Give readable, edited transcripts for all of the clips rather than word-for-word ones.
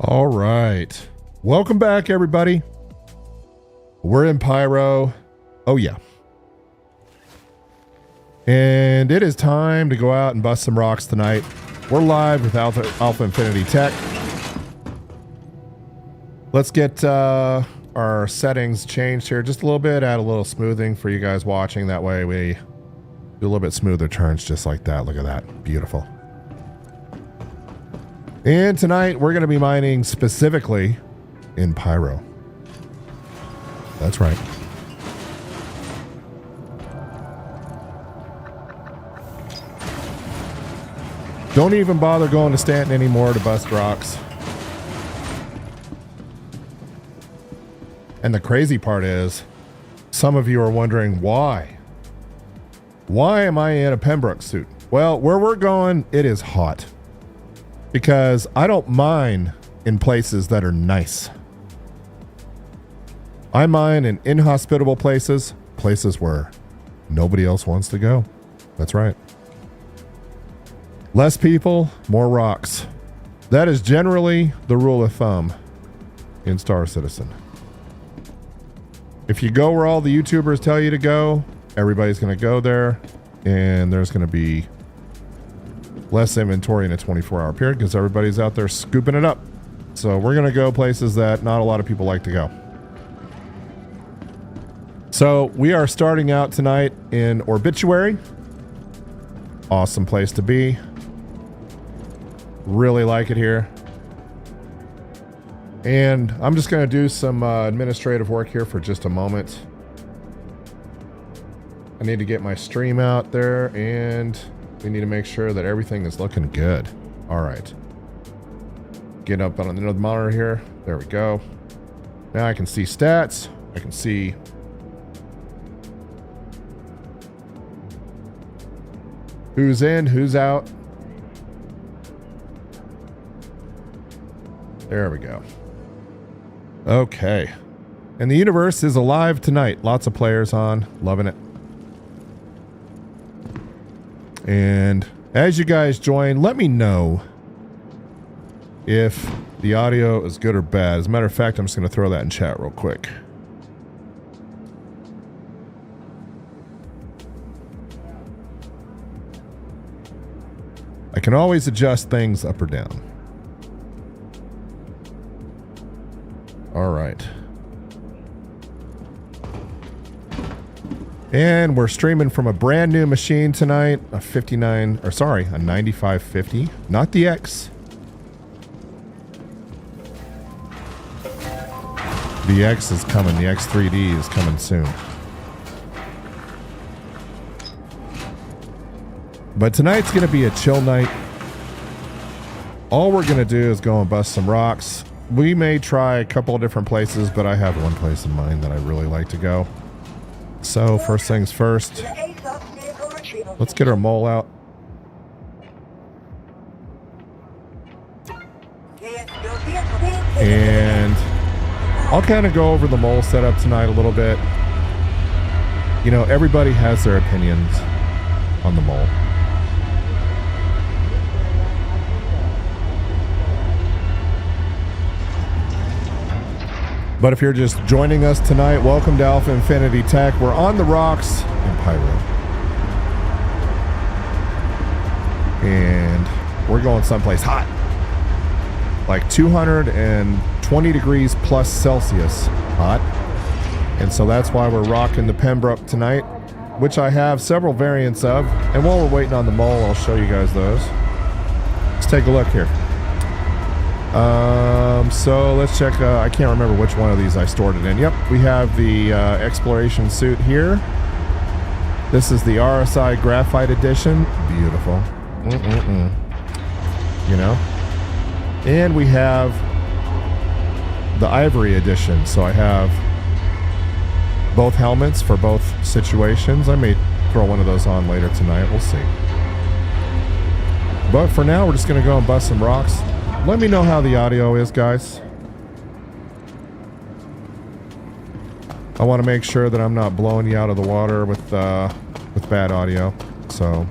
All right. Welcome back, everybody. We're in Pyro. Oh, yeah. And it is time to go out and bust some rocks tonight. We're live with AlphaInfinity Tech. Let's get our settings changed here just a little bit, add a little smoothing for you guys watching. That way we do a little bit smoother turns just like that. Look at that. Beautiful. And tonight we're going to be mining specifically in Pyro. That's right. Don't even bother going to Stanton anymore to bust rocks. And the crazy part is, some of you are wondering why. Why am I in a Pembroke suit? Well, where we're going, it is hot. Because I don't mine in places that are nice. I mine in inhospitable places, places where nobody else wants to go. That's right. Less people, more rocks. That is generally the rule of thumb in Star Citizen. If you go where all the YouTubers tell you to go, everybody's going to go there, and there's going to be less inventory in a 24-hour period because everybody's out there scooping it up. So we're going to go places that not a lot of people like to go. So we are starting out tonight in Obituary. Awesome place to be. Really like it here. And I'm just going to do some administrative work here for just a moment. I need to get my stream out there, and we need to make sure that everything is looking good. All right. Get up on another monitor here. There we go. Now I can see stats. I can see who's in, who's out. There we go. Okay. And the universe is alive tonight. Lots of players on. Loving it. And as you guys join, let me know if the audio is good or bad. As a matter of fact, I'm just going to throw that in chat real quick. I can always adjust things up or down. All right. And we're streaming from a brand new machine tonight, a 9550, not the X. The X is coming, the X3D is coming soon. But tonight's gonna be a chill night. All we're gonna do is go and bust some rocks. We may try a couple of different places, but I have one place in mind that I really like to go. So first things first, let's get our mole out. And I'll kind of go over the mole setup tonight a little bit. You know, everybody has their opinions on the mole. But if you're just joining us tonight, welcome to AlphaInfinity Tech. We're on the rocks in Pyro. And we're going someplace hot. Like 220 degrees plus Celsius hot. And so that's why we're rocking the Pembroke tonight, which I have several variants of. And while we're waiting on the mole, I'll show you guys those. Let's take a look here. So let's check. I can't remember which one of these I stored it in. Yep, we have the exploration suit here. This is the RSI Graphite Edition. Beautiful. You know? And we have the Ivory Edition. So I have both helmets for both situations. I may throw one of those on later tonight. We'll see. But for now, we're just going to go and bust some rocks. Let me know how the audio is, guys. I want to make sure that I'm not blowing you out of the water with bad audio. So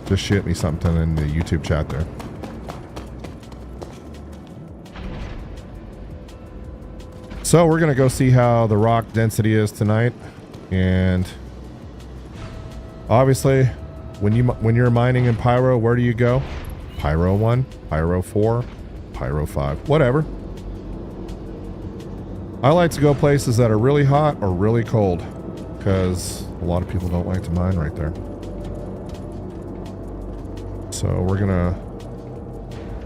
just shoot me something in the YouTube chat there. So we're going to go see how the rock density is tonight. And obviously, when you're mining in Pyro, where do you go? Pyro 1, Pyro 4, Pyro 5, whatever. I like to go places that are really hot or really cold, because a lot of people don't like to mine right there. So we're gonna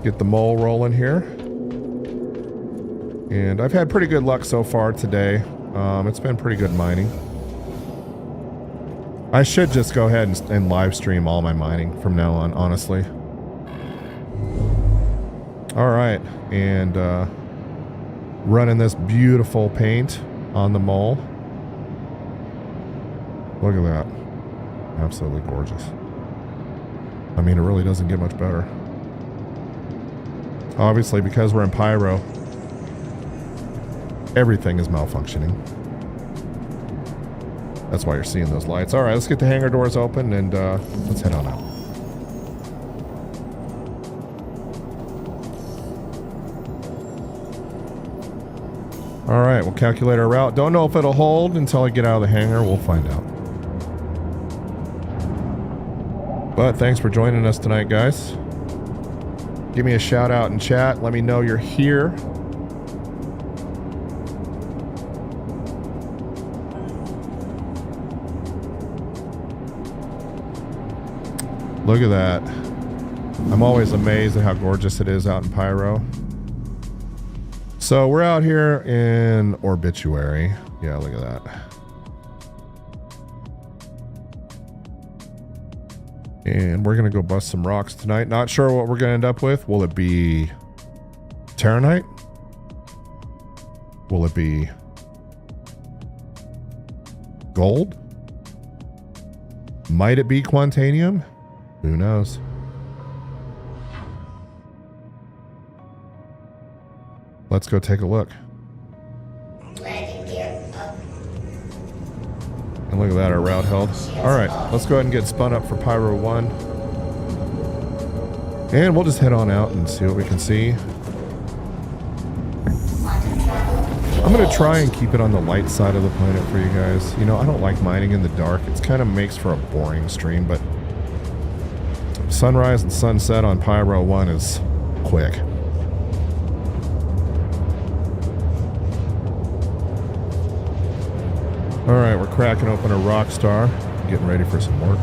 get the mole rolling here. And I've had pretty good luck so far today. It's been pretty good mining. I should just go ahead and live stream all my mining from now on, honestly. All right, and running this beautiful paint on the mole. Look at that. Absolutely gorgeous. I mean, it really doesn't get much better. Obviously, because we're in Pyro, everything is malfunctioning. That's why you're seeing those lights. All right, let's get the hangar doors open and let's head on out. All right, we'll calculate our route. Don't know if it'll hold until I get out of the hangar. We'll find out. But thanks for joining us tonight, guys. Give me a shout out in chat. Let me know you're here. Look at that. I'm always amazed at how gorgeous it is out in Pyro. So we're out here in Obituary. Yeah, look at that. And we're going to go bust some rocks tonight. Not sure what we're going to end up with. Will it be Terranite? Will it be gold? Might it be Quantanium? Who knows? Let's go take a look. And look at that, our route held. All right, let's go ahead and get spun up for Pyro 1. And we'll just head on out and see what we can see. I'm going to try and keep it on the light side of the planet for you guys. You know, I don't like mining in the dark. It kind of makes for a boring stream, but sunrise and sunset on Pyro 1 is quick. All right, we're cracking open a rock star, getting ready for some work.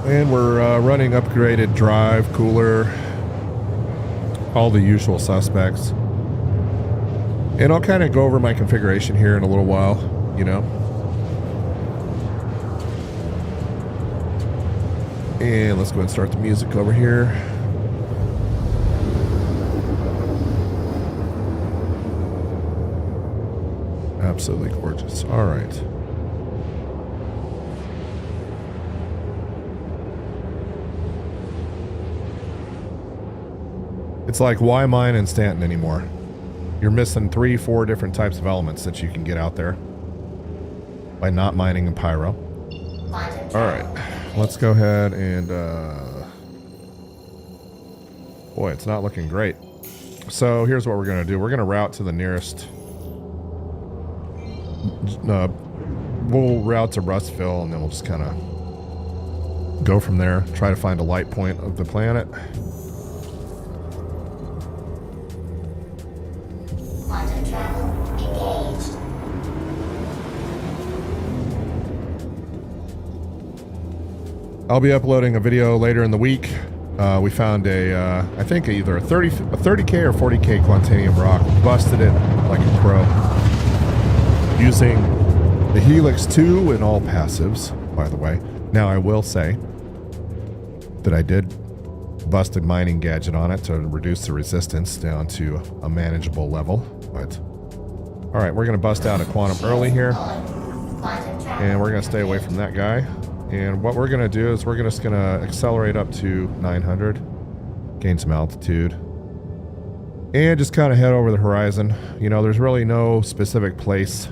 And we're running upgraded drive, cooler, all the usual suspects. And I'll kind of go over my configuration here in a little while, you know. And let's go ahead and start the music over here. Absolutely gorgeous. All right. It's like, why mine in Stanton anymore? You're missing 3-4 different types of elements that you can get out there by not mining in Pyro. All right. Let's go ahead and, boy, it's not looking great. So here's what we're going to do. We're going to route to the nearest, we'll route to Rustville, and then we'll just kind of go from there. Try to find a light point of the planet. Quantum travel engaged. I'll be uploading a video later in the week. We found I think either a 30K or 40K Quantanium rock. Busted it like a pro. Using the Helix 2 and all passives, by the way. Now I will say that I did bust a mining gadget on it to reduce the resistance down to a manageable level. But all right, we're going to bust out a quantum early here. And we're going to stay away from that guy. And what we're going to do is we're just going to accelerate up to 900, gain some altitude, and just kind of head over the horizon. You know, there's really no specific place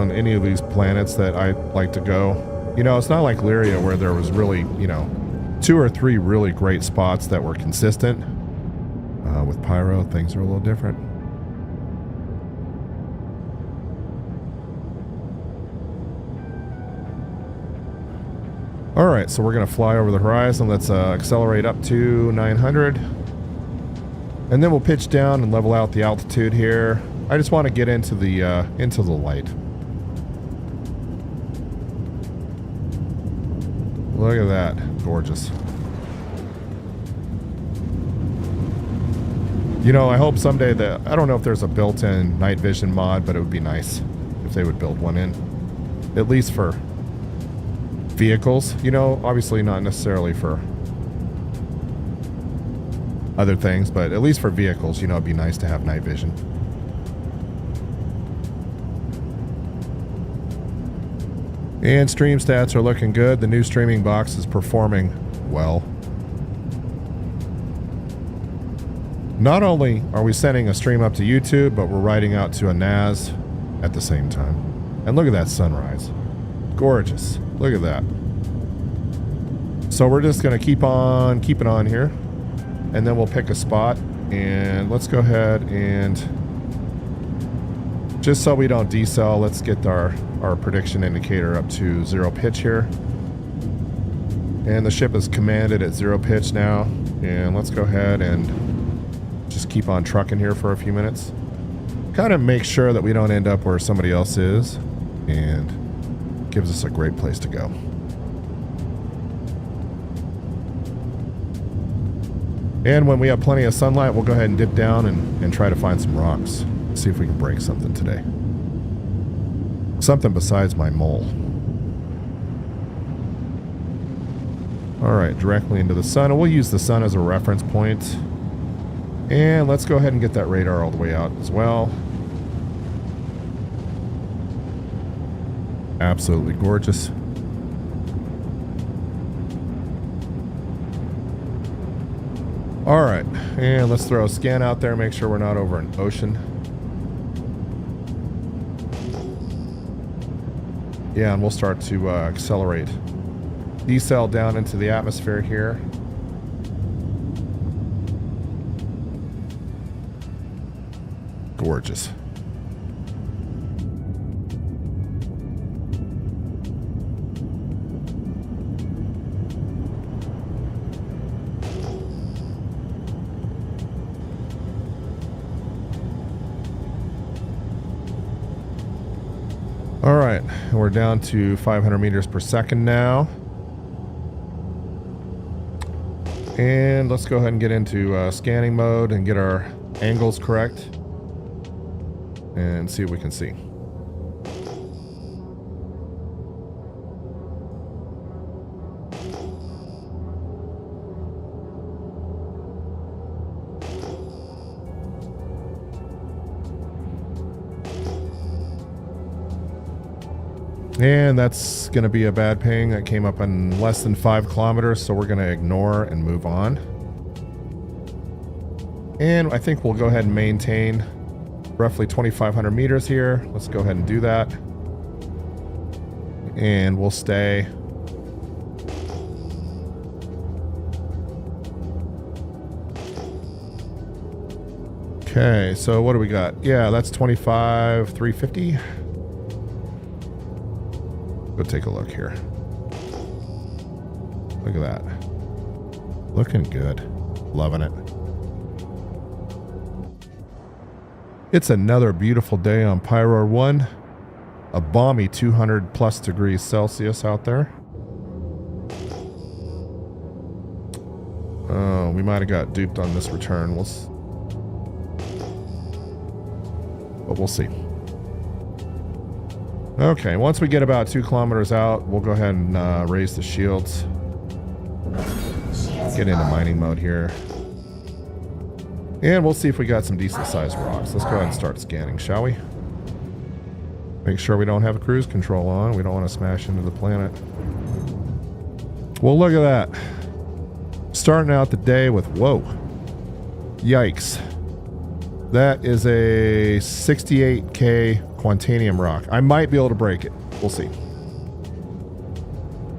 on any of these planets that I like to go. You know, it's not like Lyria where there was really, you know, 2 or 3 really great spots that were consistent. With Pyro, things are a little different. All right, so we're going to fly over the horizon. Let's accelerate up to 900. And then we'll pitch down and level out the altitude here. I just want to get into the light. Look at that. Gorgeous. You know, I hope someday that... I don't know if there's a built-in night vision mod, but it would be nice if they would build one in. At least for vehicles. You know, obviously not necessarily for other things, but at least for vehicles, you know, it'd be nice to have night vision. And stream stats are looking good. The new streaming box is performing well. Not only are we sending a stream up to YouTube, but we're writing out to a NAS at the same time. And look at that sunrise. Gorgeous. Look at that. So we're just going to keep on keeping on here. And then we'll pick a spot. And let's go ahead and... just so we don't decel, let's get our prediction indicator up to 0 pitch here. And the ship is commanded at 0 pitch now. And let's go ahead and just keep on trucking here for a few minutes. Kind of make sure that we don't end up where somebody else is. And gives us a great place to go. And when we have plenty of sunlight, we'll go ahead and dip down and try to find some rocks. See if we can break something today. Something besides my mole. Alright, directly into the sun. And we'll use the sun as a reference point. And let's go ahead and get that radar all the way out as well. Absolutely gorgeous. Alright, and let's throw a scan out there, make sure we're not over an ocean. Yeah, and we'll start to accelerate. Decel down into the atmosphere here. Gorgeous. All right, we're down to 500 meters per second now. And let's go ahead and get into scanning mode and get our angles correct. And see what we can see. And that's going to be a bad ping. That came up in less than 5 kilometers, so we're going to ignore and move on. And I think we'll go ahead and maintain roughly 2,500 meters here. Let's go ahead and do that. And we'll stay. Okay, so what do we got? Yeah, that's 25,350. Go take a look here. Look at that. Looking good. Loving it. It's another beautiful day on Pyro 1. A balmy 200 plus degrees Celsius out there. Oh, we might have got duped on this return. But we'll see. Okay, once we get about 2 kilometers out, we'll go ahead and raise the shields. Get into mining mode here. And we'll see if we got some decent sized rocks. Let's go ahead and start scanning, shall we? Make sure we don't have cruise control on. We don't want to smash into the planet. Well, look at that. Starting out the day with, whoa. Yikes. That is a 68K Quantanium rock. I might be able to break it. We'll see.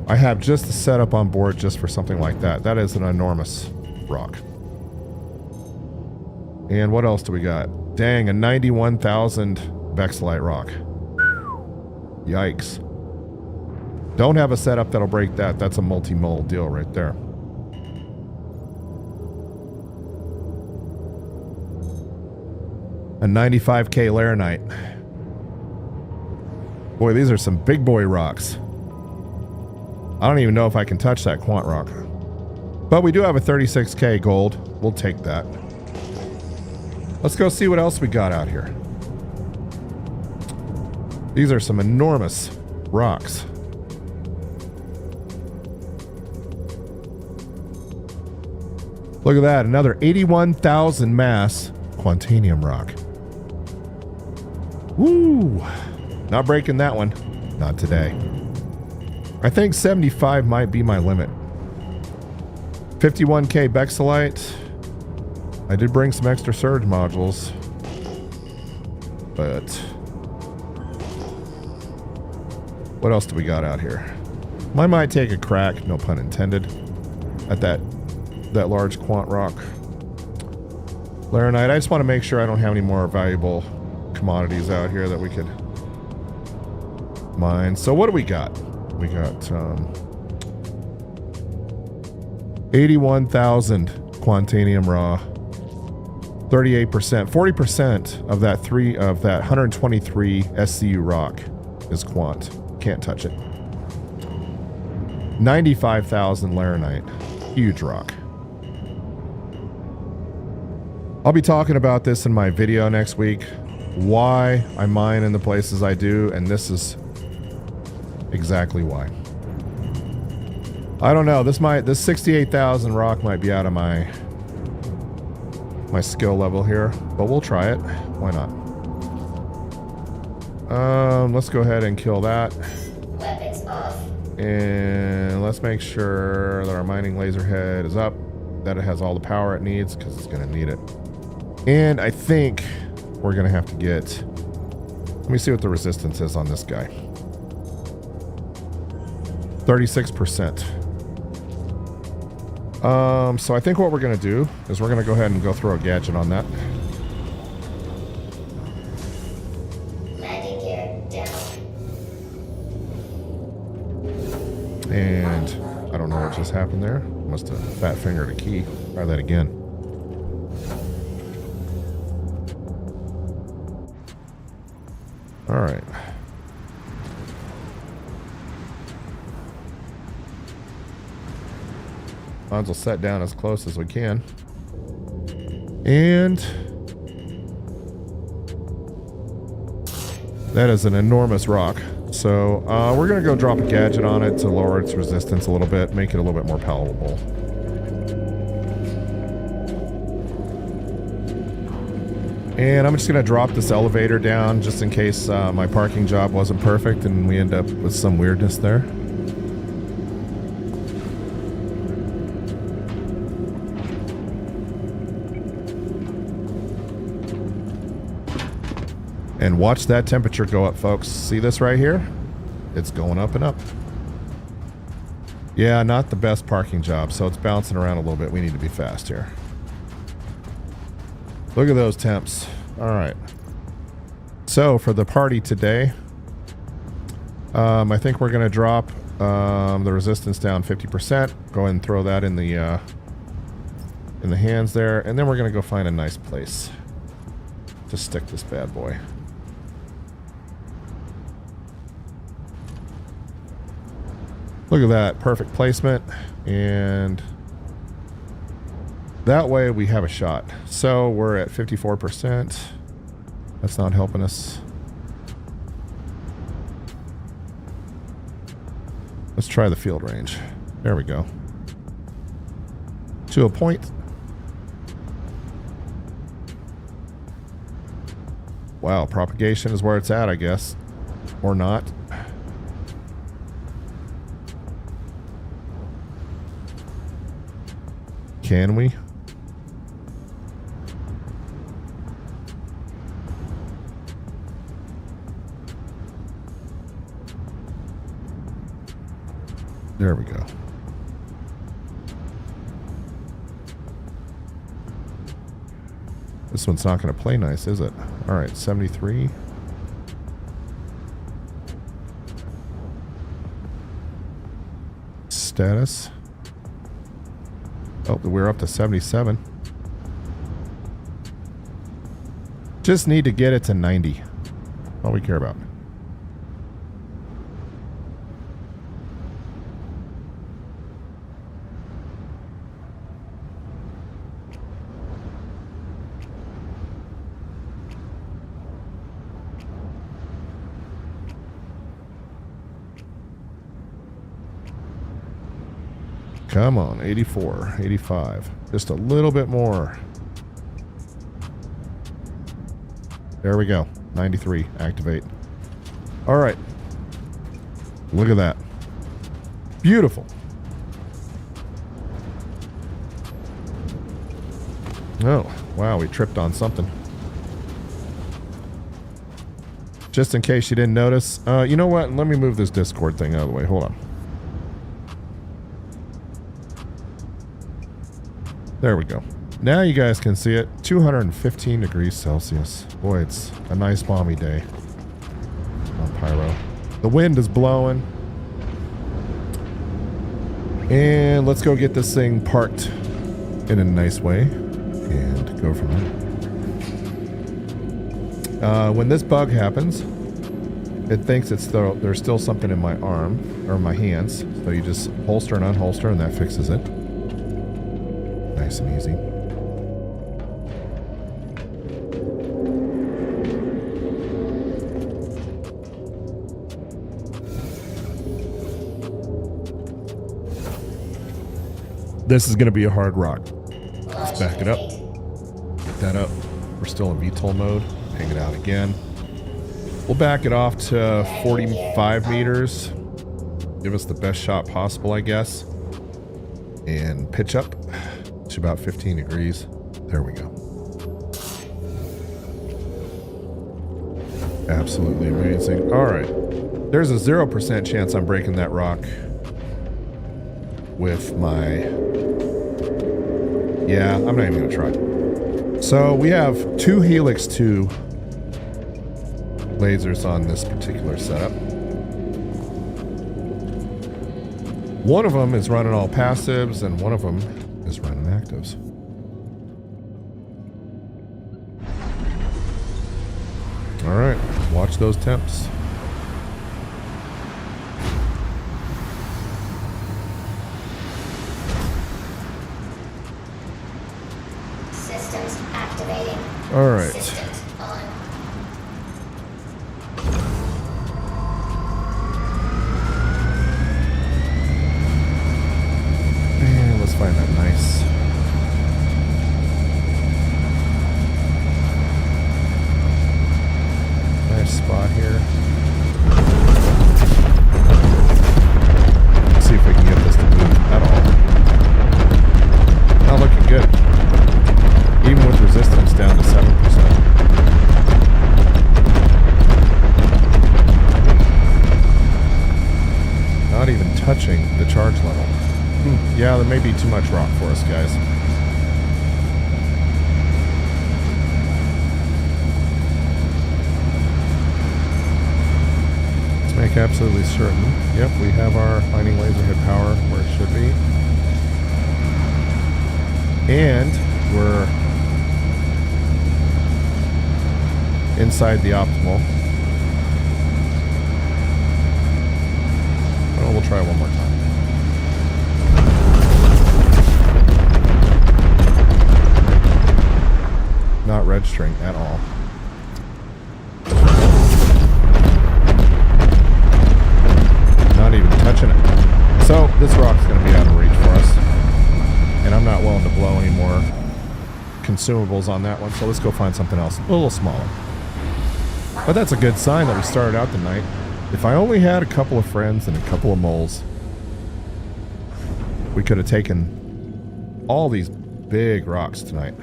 I have just the setup on board just for something like that. That is an enormous rock. And what else do we got? Dang, a 91,000 Vexillite rock. Yikes. Don't have a setup that'll break that. That's a multi-mole deal right there. A 95k Laranite. Boy, these are some big boy rocks. I don't even know if I can touch that quant rock. But we do have a 36k gold. We'll take that. Let's go see what else we got out here. These are some enormous rocks. Look at that, another 81,000 mass Quantanium rock. Woo! Not breaking that one. Not today. I think 75 might be my limit. 51k Vexillite. I did bring some extra surge modules. But what else do we got out here? I might take a crack, no pun intended, at that large quant rock. Laranite. I just want to make sure I don't have any more valuable commodities out here that we could mine. So what do we got? We got 81,000 Quantanium raw. 38%, 40% of that 123 SCU rock is quant. Can't touch it. 95,000 Laranite. Huge rock. I'll be talking about this in my video next week. Why I mine in the places I do, and this is exactly why. I don't know. This 68,000 rock might be out of my skill level here, but we'll try it. Why not? Let's go ahead and kill that. Weapons off. And let's make sure that our mining laser head is up, that it has all the power it needs, because it's going to need it. And I think we're going to have to get... Let me see what the resistance is on this guy. 36%. So I think what we're going to do is we're going to go ahead and go throw a gadget on that. Landing gear down. And I don't know what just happened there. Must have fat fingered a key. Try that again. All right. Might as well set down as close as we can. And that is an enormous rock. So we're going to go drop a gadget on it to lower its resistance a little bit, make it a little bit more palatable. And I'm just going to drop this elevator down just in case my parking job wasn't perfect and we end up with some weirdness there. And watch that temperature go up, folks. See this right here? It's going up and up. Yeah, not the best parking job, so it's bouncing around a little bit. We need to be fast here. Look at those temps. All right. So for the party today, I think we're going to drop the resistance down 50%. Go ahead and throw that in the hands there, and then we're going to go find a nice place to stick this bad boy. Look at that, perfect placement, and that way we have a shot. So we're at 54%. That's not helping us. Let's try the field range. There we go. To a point. Wow, propagation is where it's at, I guess. Or not. Can we? There we go. This one's not going to play nice, is it? All right, 73. Status. Oh, we're up to 77. Just need to get it to 90. All we care about. Come on, 84, 85. Just a little bit more. There we go. 93. Activate. All right. Look at that. Beautiful. Oh, wow. We tripped on something. Just in case you didn't notice. You know what? Let me move this Discord thing out of the way. Hold on. There we go. Now you guys can see it. 215 degrees Celsius. Boy, it's a nice balmy day on Pyro. The wind is blowing. And let's go get this thing parked in a nice way and go from there. When this bug happens, it thinks there's still something in my arm or my hands. So you just holster and unholster and that fixes it. Nice and easy. This is going to be a hard rock. Let's back it up. Get that up. We're still in VTOL mode. Hang it out again. We'll back it off to 45 meters. Give us the best shot possible, I guess. And pitch up to about 15 degrees. There we go. Absolutely amazing. All right. There's a 0% chance I'm breaking that rock with my... Yeah, I'm not even going to try. So we have 2 Helix 2 lasers on this particular setup. One of them is running all passives and one of them is running actives. All right, watch those temps. Systems activating. All right. Systems on. And let's find that nice. Nice spot here. Let's see if we can get this to move at all. Not looking good. Even with resistance down to 7%. Not even touching the charge level. Yeah, there may be too much rock for us, guys. Let's make absolutely certain. Yep, we have our finding laser hit power where it should be. And we're inside the optimal. Well, we'll try one more time. Not registering at all. Not even touching it. So this rock's going to be out of reach for us. And I'm not willing to blow any more consumables on that one. So let's go find something else a little smaller. But that's a good sign that we started out the night. If I only had a couple of friends and a couple of moles, we could have taken all these big rocks tonight.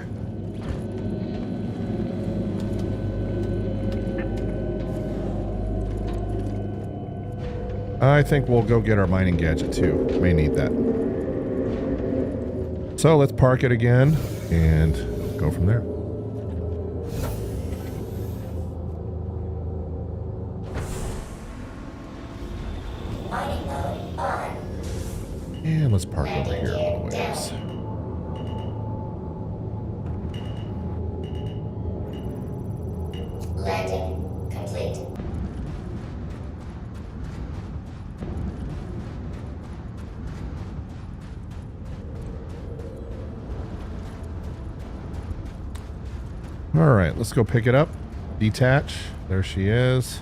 I think we'll go get our mining gadget too. May need that. So let's park it again and go from there. Mining mode on. And let's park over here a little ways. Landing complete. All right, let's go pick it up. Detach. There she is.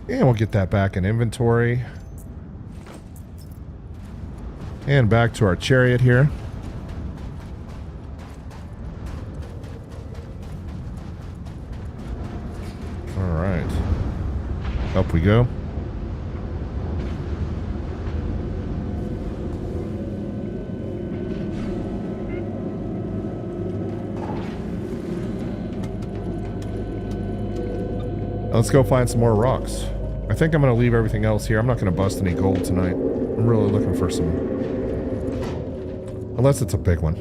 And we'll get that back in inventory. And back to our chariot here. All right. Up we go. Let's go find some more rocks. I think I'm going to leave everything else here. I'm not going to bust any gold tonight. I'm really looking for some... Unless it's a big one.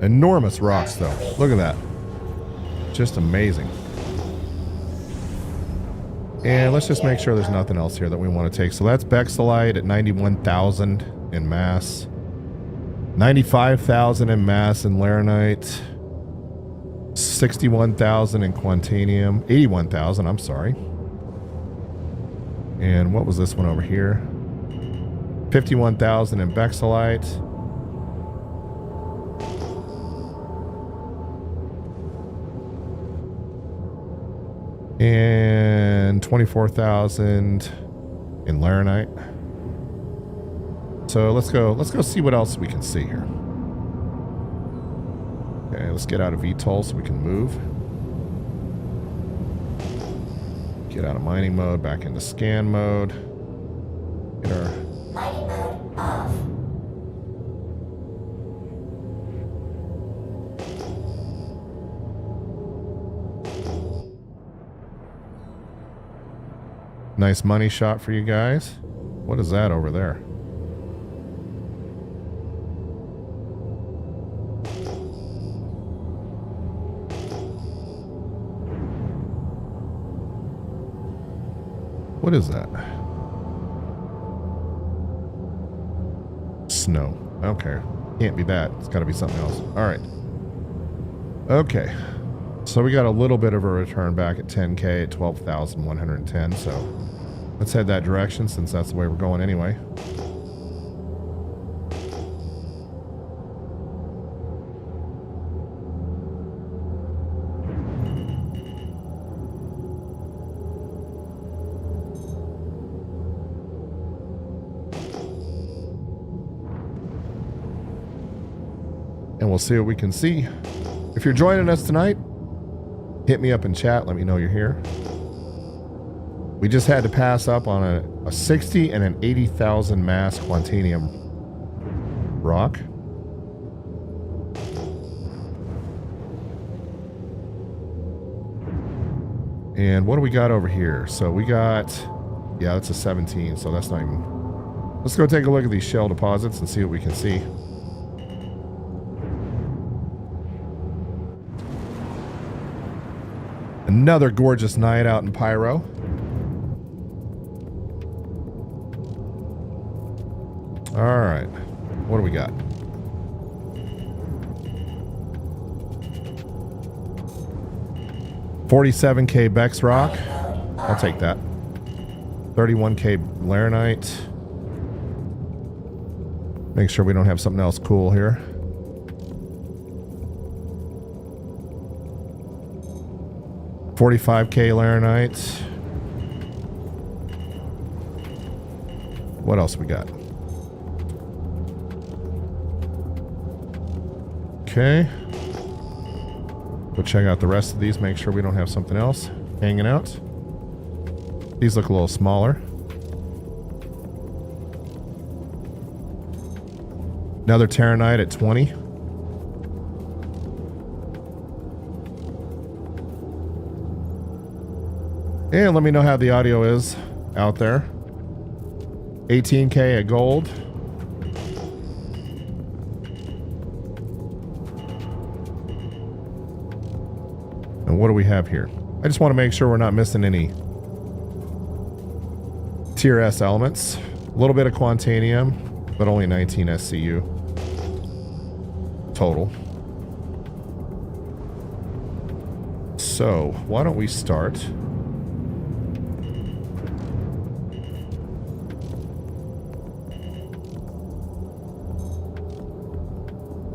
Enormous rocks, though. Look at that. Just amazing. And let's just make sure there's nothing else here that we want to take. So that's Bexelite at 91,000 in mass. 95,000 in mass in Laranite. 61,000 in Quantanium. 81,000, I'm sorry. And what was this one over here? 51,000 in Bexelite. And 24,000 in Laranite. So let's go see what else we can see here. Okay, let's get out of VTOL so we can move. Get out of mining mode, back into scan mode. Get our Mining mode off. nice money shot for you guys. What is that over there? What is that? Snow. Okay. Can't be that. It's got to be something else. All right. Okay. So we got a little bit of a return back at 10K at 12,110. So let's head that direction since that's the way we're going anyway. And we'll see what we can see. If you're joining us tonight, hit me up in chat. Let me know you're here. We just had to pass up on a 60 and an 80,000 mass Quantanium rock. And what do we got over here? So we got, yeah, that's a 17. So that's not even, let's go take a look at these shell deposits and see what we can see. Another gorgeous night out in Pyro. All right. What do we got? $47K Bex Rock. I'll take that. 31K Laranite. Make sure we don't have something else cool here. $45K Laranite. What else we got? Okay. Go check out the rest of these. Make sure we don't have something else hanging out. These look a little smaller. Another Terranite at 20. And let me know how the audio is out there. 18K at gold. And what do we have here? I just want to make sure we're not missing any tier S elements. A little bit of Quantanium, but only 19 SCU total. So why don't we start?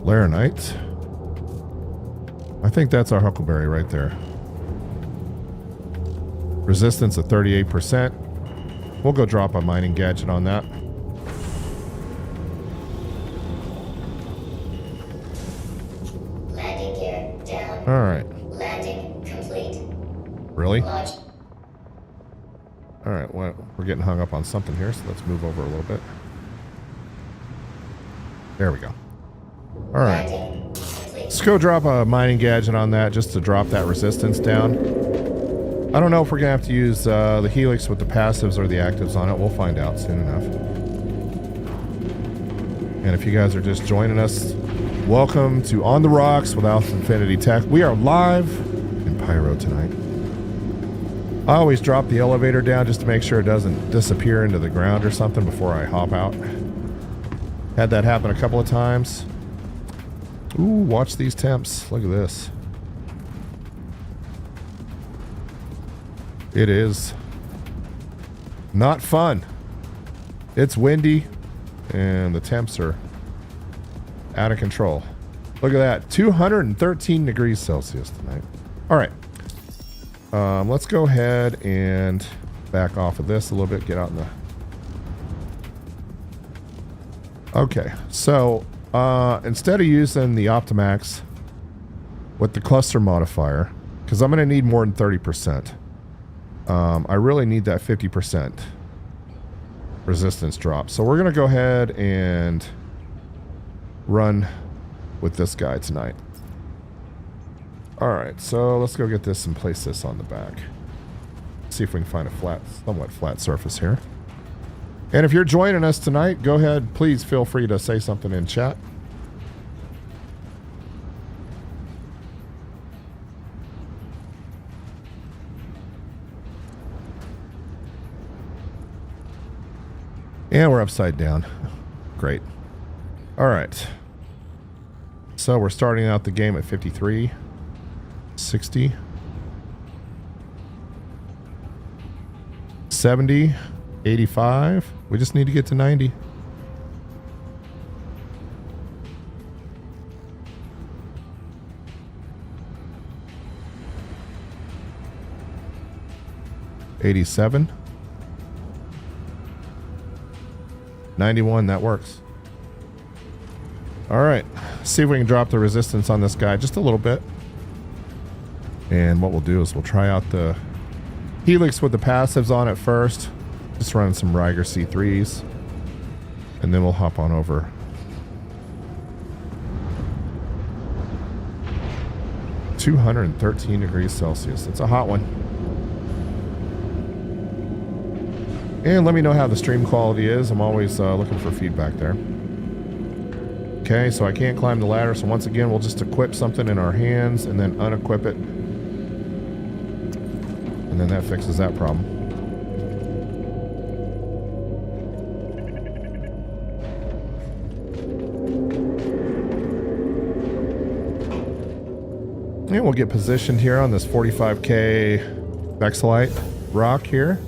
Laranite. I think that's our Huckleberry right there. Resistance at 38%. We'll go drop a mining gadget on that. Landing gear down. All right. Landing complete. Really? Launch. All right. Well, we're getting hung up on something here, so let's move over a little bit. There we go. All right. Landing complete. Let's go drop a mining gadget on that just to drop that resistance down. I don't know if we're going to have to use the Helix with the passives or the actives on it. We'll find out soon enough. And if you guys are just joining us, welcome to On the Rocks with AlphaInfinity Tech. We are live in Pyro tonight. I always drop the elevator down just to make sure it doesn't disappear into the ground or something before I hop out. Had that happen a couple of times. Ooh, watch these temps. Look at this. It is not fun. It's windy and the temps are out of control. Look at that. 213 degrees Celsius tonight. All right. Let's go ahead and back off of this a little bit. Get out in the... Okay. So instead of using the Optimax with the cluster modifier, because I'm going to need more than 30%. I really need that 50% resistance drop. So we're going to go ahead and run with this guy tonight. All right, so let's go get this and place this on the back. See if we can find a flat, somewhat flat surface here. And if you're joining us tonight, go ahead, please feel free to say something in chat. And we're upside down. Great. All right. So we're starting out the game at 53, 60, 70, 85. We just need to get to 90. $87. 91, that works. All right, see if we can drop the resistance on this guy just a little bit. And what we'll do is we'll try out the Helix with the passives on it first. Just running some Riger C3s. And then we'll hop on over. (213 degrees Celsius). It's a hot one. And let me know how the stream quality is. I'm always looking for feedback there. Okay, so I can't climb the ladder. So once again, we'll just equip something in our hands and then unequip it. And then that fixes that problem. And we'll get positioned here on this 45K Vexilite rock here.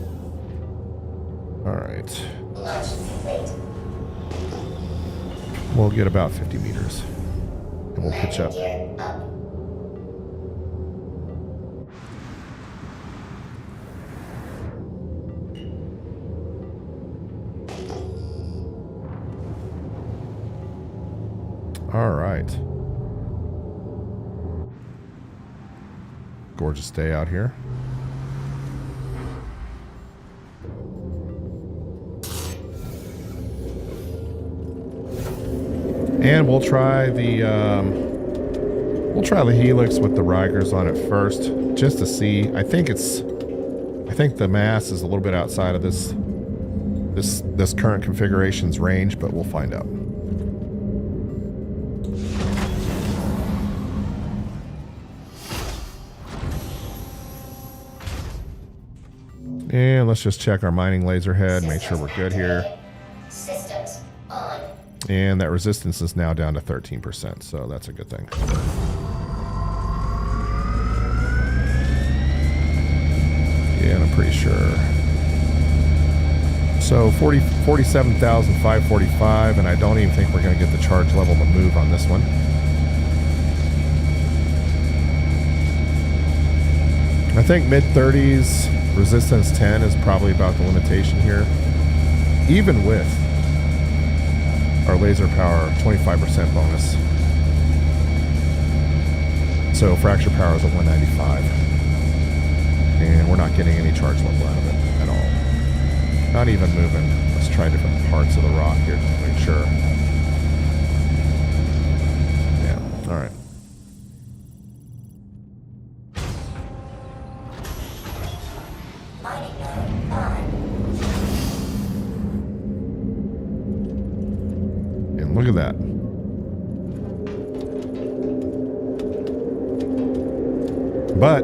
All right. Launch complete. We'll get about 50 meters. And we'll pitch up. Landing gear up. All right. Gorgeous day out here. And we'll try the helix with the Rigers on it first, just to see. I think the mass is a little bit outside of this current configuration's range, but we'll find out. And let's just check our mining laser head, make sure we're good here. Systems on. And that resistance is now down to 13%, so that's a good thing. Yeah, and I'm pretty sure. So 47,545, and I don't even think we're going to get the charge level to move on this one. I think mid-30s, resistance 10 is probably about the limitation here. Even with our laser power 25% bonus. So fracture power is at 195. And we're not getting any charge level out of it at all. Not even moving. Let's try different parts of the rock here to make sure. Yeah, alright. Mining node on. And look at that. But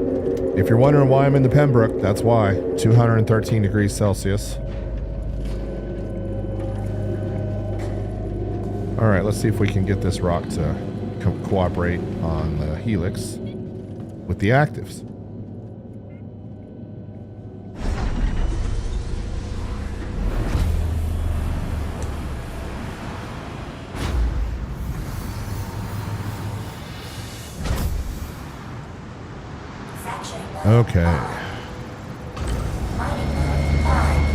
if you're wondering why I'm in the Pembroke, that's why. 213 degrees Celsius. All right, let's see if we can get this rock to cooperate on the helix with the actives. Fracturing node Okay. on. Mining node on.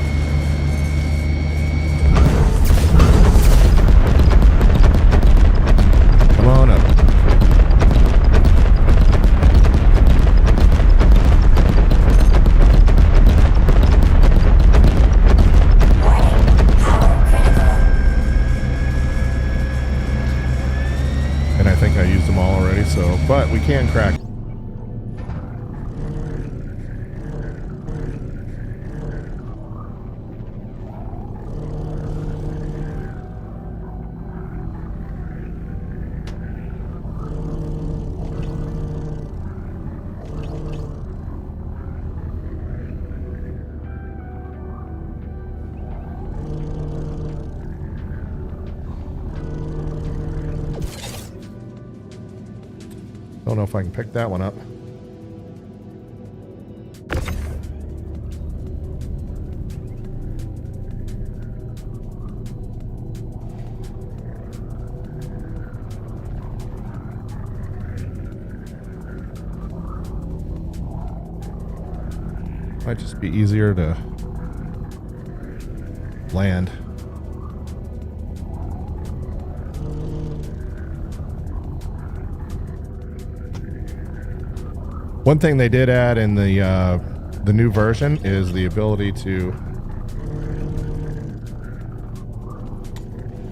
Come on up. Warning. Power critical. And I think I used them all already, so, but we can crack. Don't know if I can pick that one up. Might just be easier to land. One thing they did add in the new version is the ability to.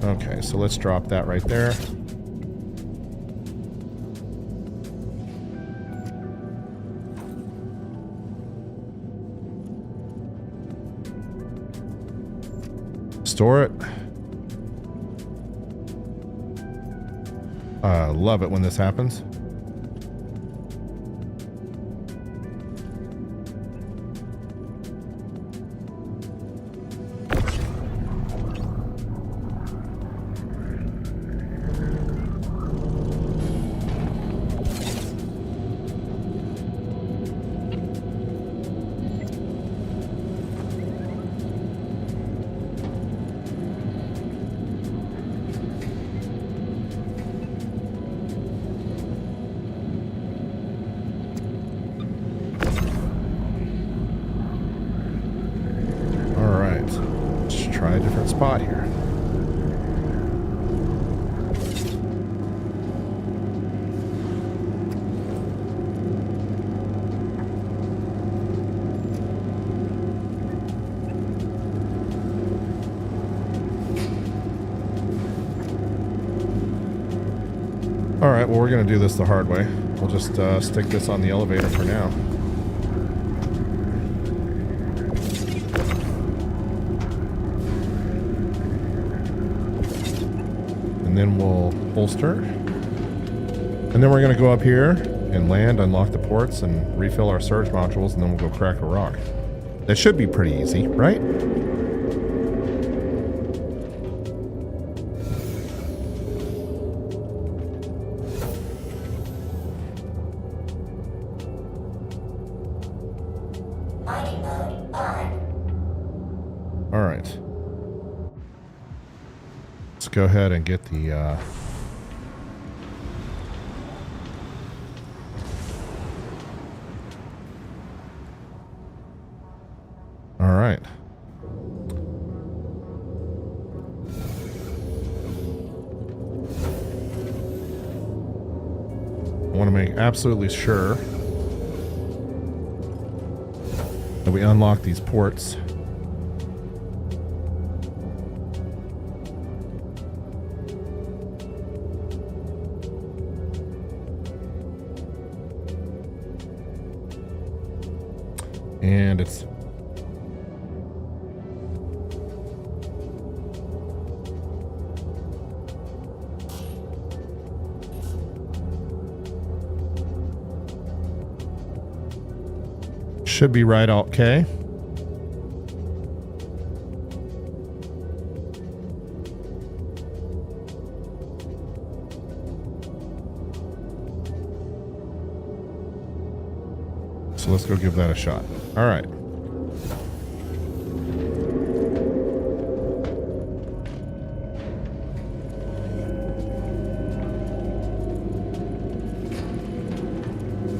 Okay, so let's drop that right there. Store it. Love it when this happens. Try a different spot here. All right, well, we're going to do this the hard way. We'll just stick this on the elevator for now. And then we'll holster. And then we're going to go up here and land, unlock the ports, and refill our surge modules, and then we'll go crack a rock. That should be pretty easy, right? Mining mode on. All right. Let's go ahead and get the... All right. I want to make absolutely sure that we unlock these ports. And it's should be right. Okay. So let's go give that a shot. All right.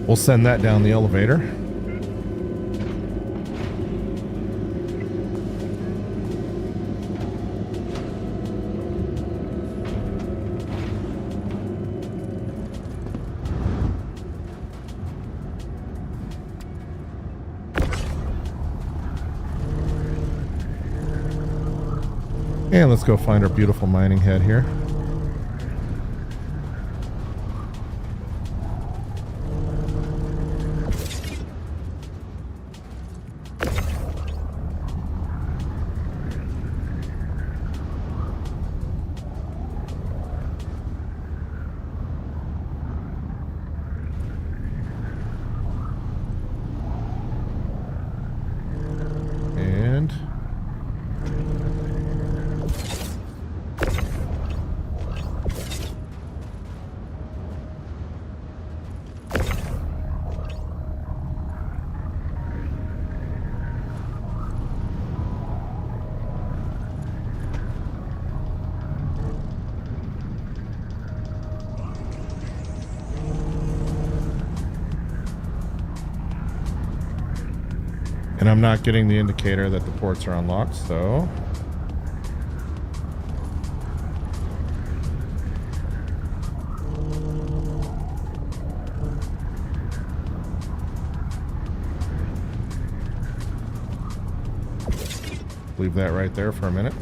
We'll send that down the elevator. And let's go find our beautiful mining head here. And I'm not getting the indicator that the ports are unlocked, so leave that right there for a minute.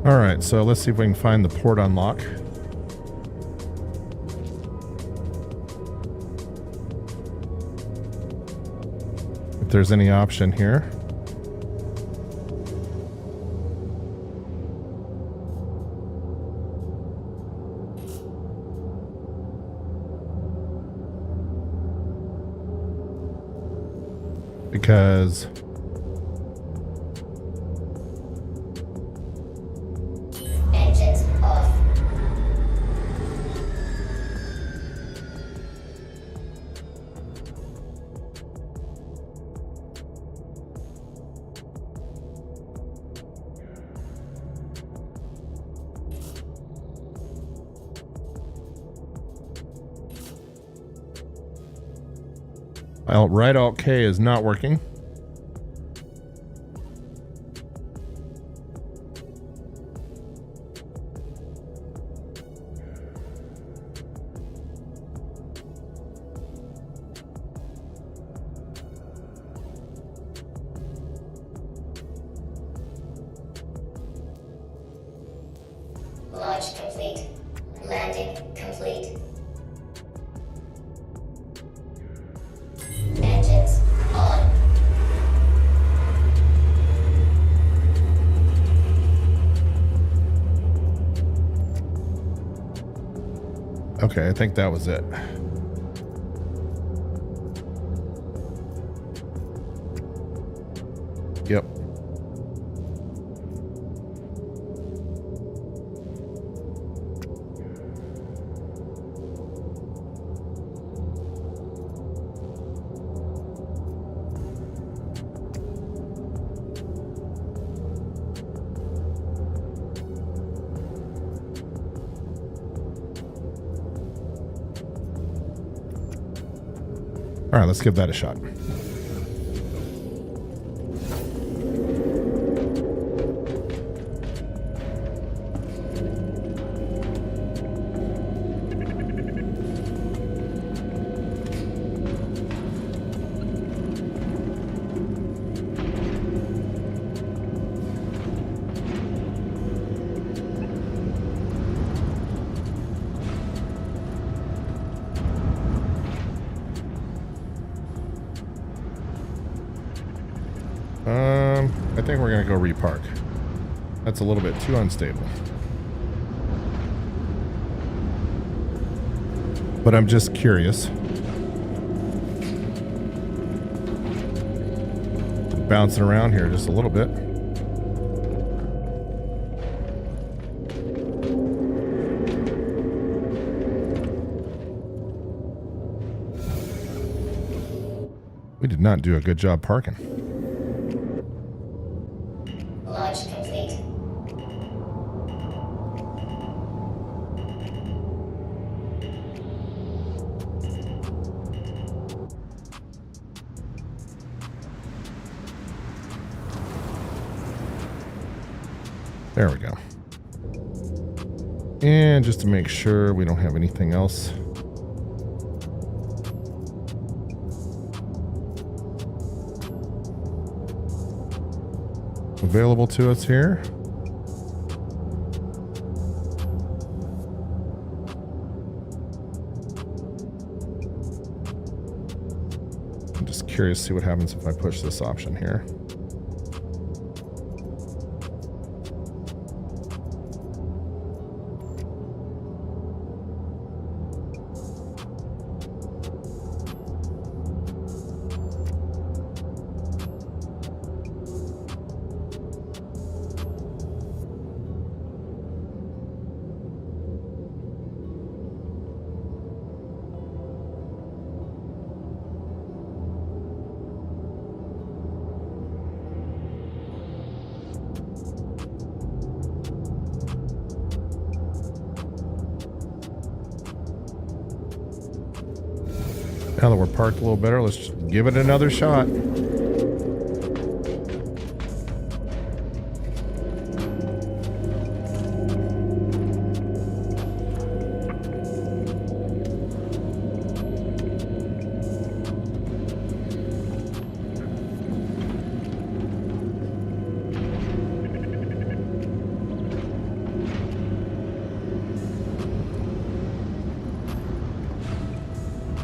All right, so let's see if we can find the port unlock. If there's any option here. Because engines off. right alt K is not working. Launch complete. Landing complete. Engines on. Okay, I think that was it. Yep. All right, let's give that a shot. I think we're gonna go repark. That's a little bit too unstable. But I'm just curious. Bouncing around here just a little bit. We did not do a good job parking. Launch complete. There we go. And just to make sure we don't have anything else. Available to us here. I'm just curious to see what happens if I push this option here. Now that we're parked a little better, let's just give it another shot.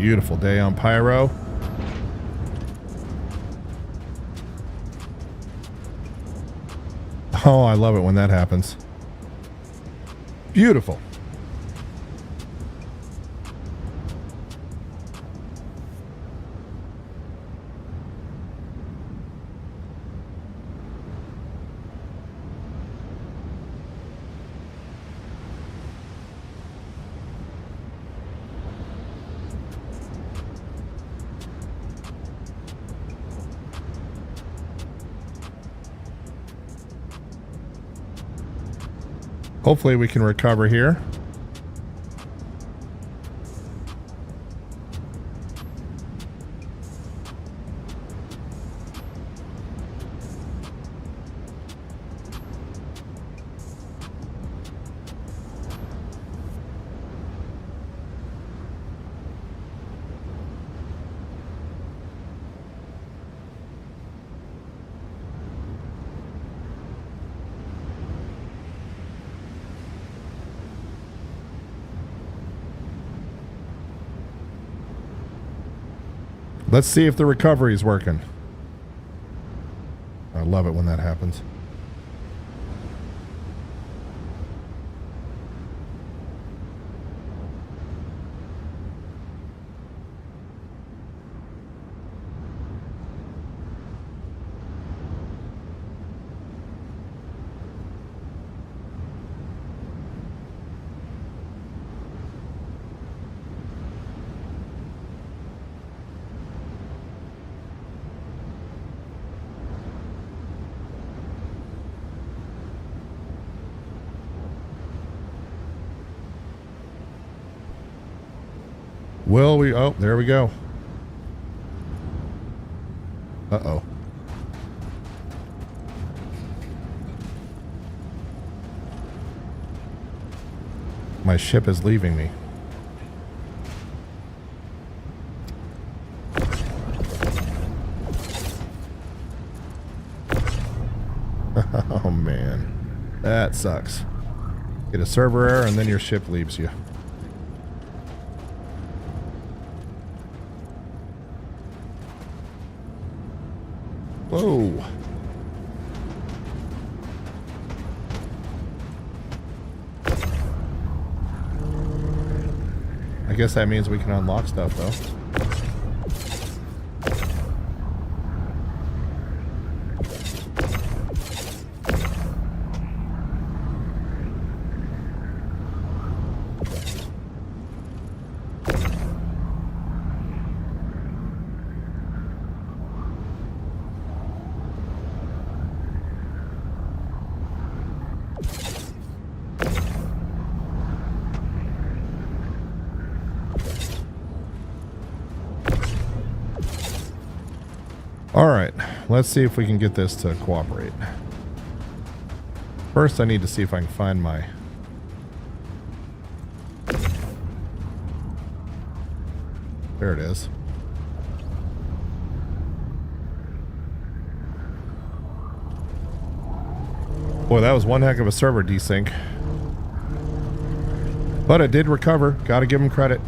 Beautiful day on Pyro. Oh, I love it when that happens. Beautiful. Hopefully we can recover here. Let's see if the recovery is working. I love it when that happens. Will we? Oh, there we go. Uh-oh. My ship is leaving me. Oh, man. That sucks. Get a server error and then your ship leaves you. Whoa. I guess that means we can unlock stuff, though. Alright, let's see if we can get this to cooperate. First, I need to see if I can find my... There it is. Boy, that was one heck of a server desync. But it did recover. Gotta give them credit.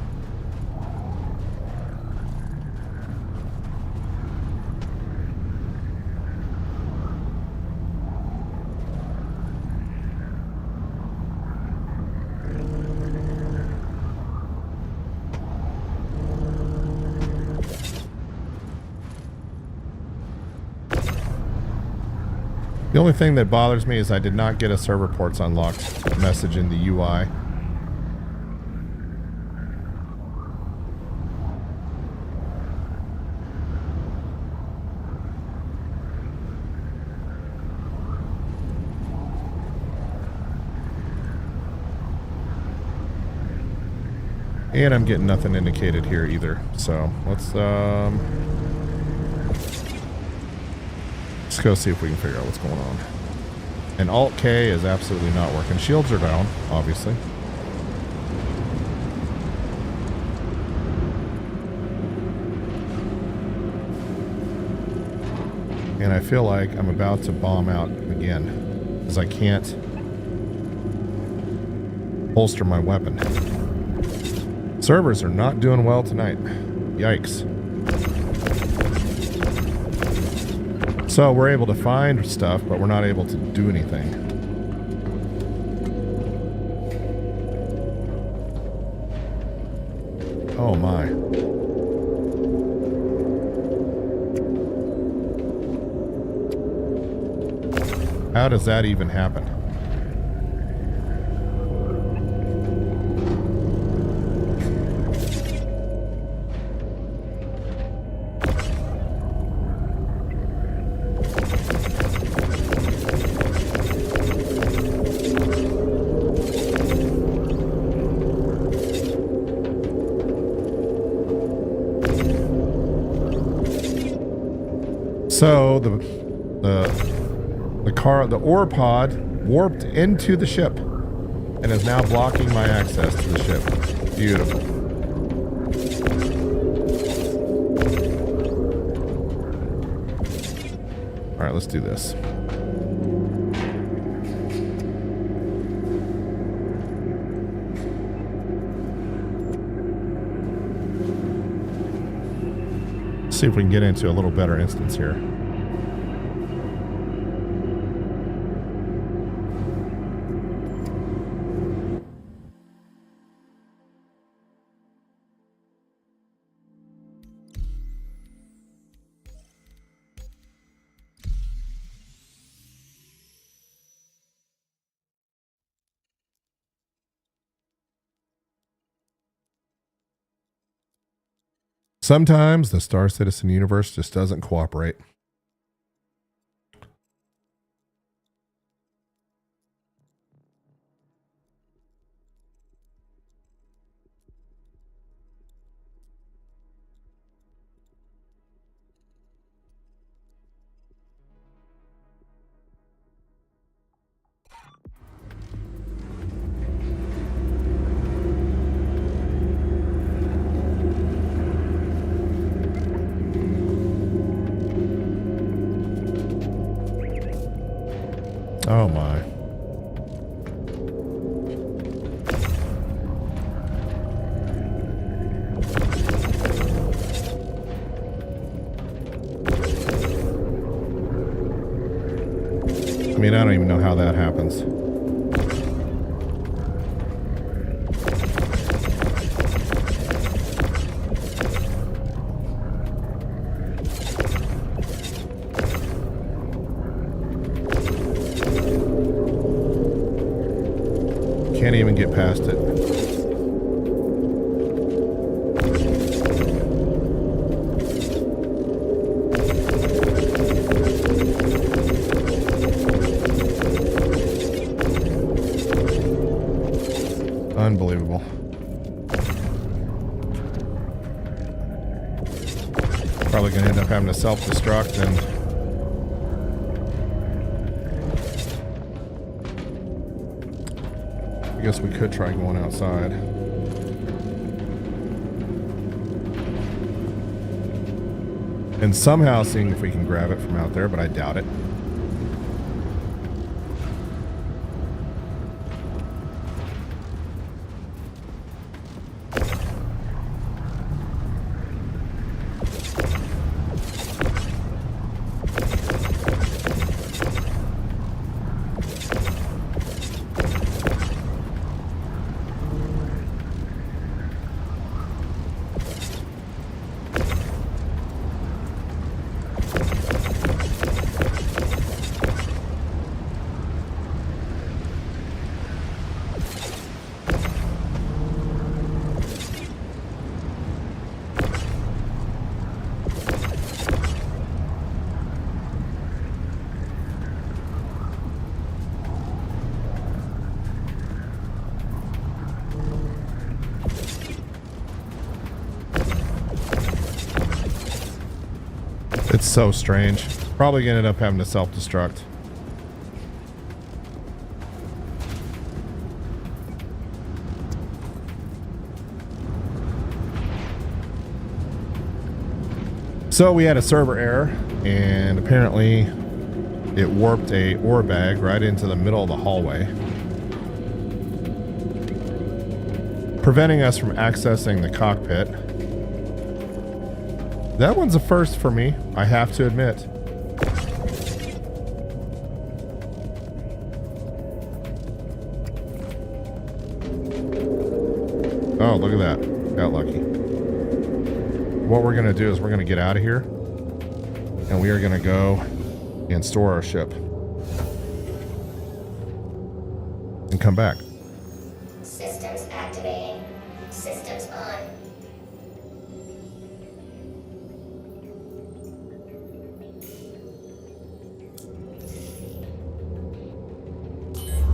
The only thing that bothers me is I did not get a server ports unlocked message in the UI. And I'm getting nothing indicated here either. So let's go see if we can figure out what's going on. And Alt K is absolutely not working. Shields are down, obviously. And I feel like I'm about to bomb out again, because I can't holster my weapon. Servers are not doing well tonight. Yikes. So we're able to find stuff, but we're not able to do anything. Oh my. How does that even happen? So the ore pod warped into the ship and is now blocking my access to the ship. Beautiful. All right, let's do this. See if we can get into a little better instance here. Sometimes the Star Citizen universe just doesn't cooperate. Oh my. I mean, I don't even know how that happens. Can't even get past it. Unbelievable. Probably gonna end up having to self-destruct and I guess we could try going outside. And somehow seeing if we can grab it from out there, but I doubt it. It's so strange. Probably gonna end up having to self-destruct. So we had a server error, and apparently it warped a ore bag right into the middle of the hallway, preventing us from accessing the cockpit. That one's a first for me, I have to admit. Oh, look at that. Got lucky. What we're going to do is we're going to get out of here. And we are going to go and store our ship. And come back. Systems activating. Systems on.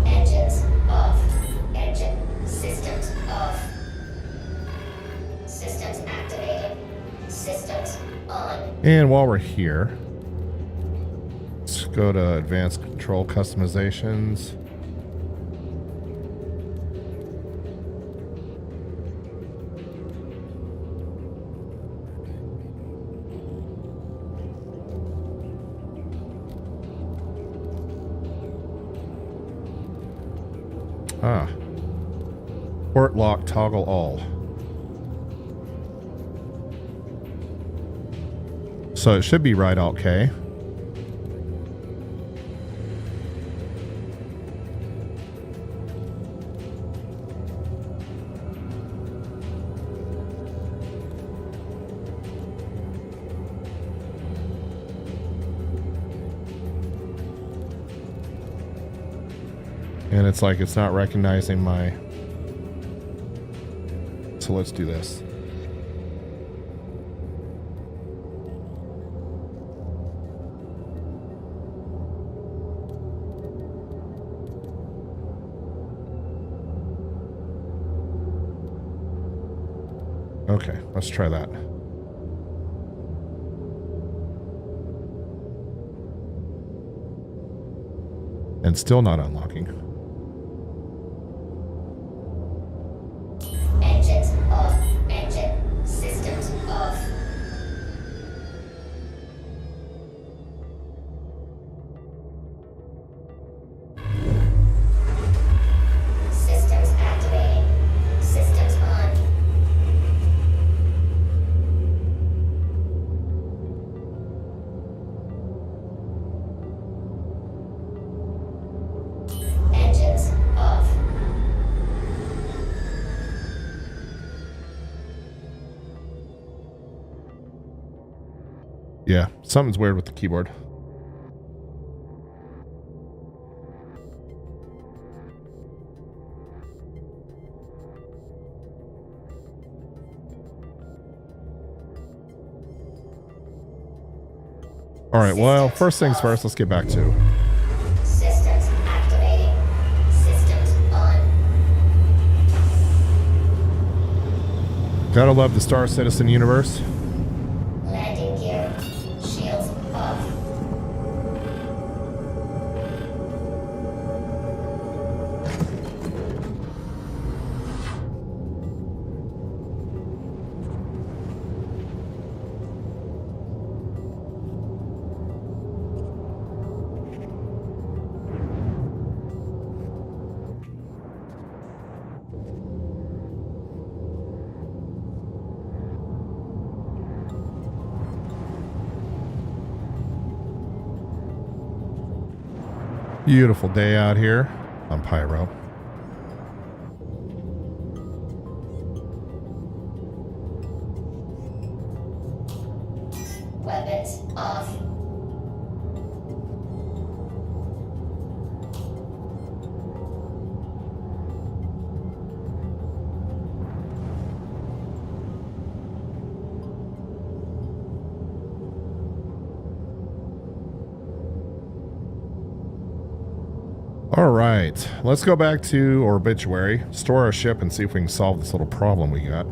Engines off. Engine systems off. Systems activating. Systems on. And while we're here, let's go to advanced control customizations. Ah. Port lock toggle all. So it should be right Alt K. And it's like it's not recognizing my... So let's do this. Okay, let's try that. And still not unlocking. Engines off. Engine systems off. Systems activating. Systems on. Engines off. Yeah, something's weird with the keyboard. All right, well, first things first, let's get back to... Systems activating. Systems on. Gotta love the Star Citizen universe. Landing gear. Shields off. Beautiful day out here on Pyro. Weapons off. All right, let's go back to Obituary, store our ship, and see if we can solve this little problem we got.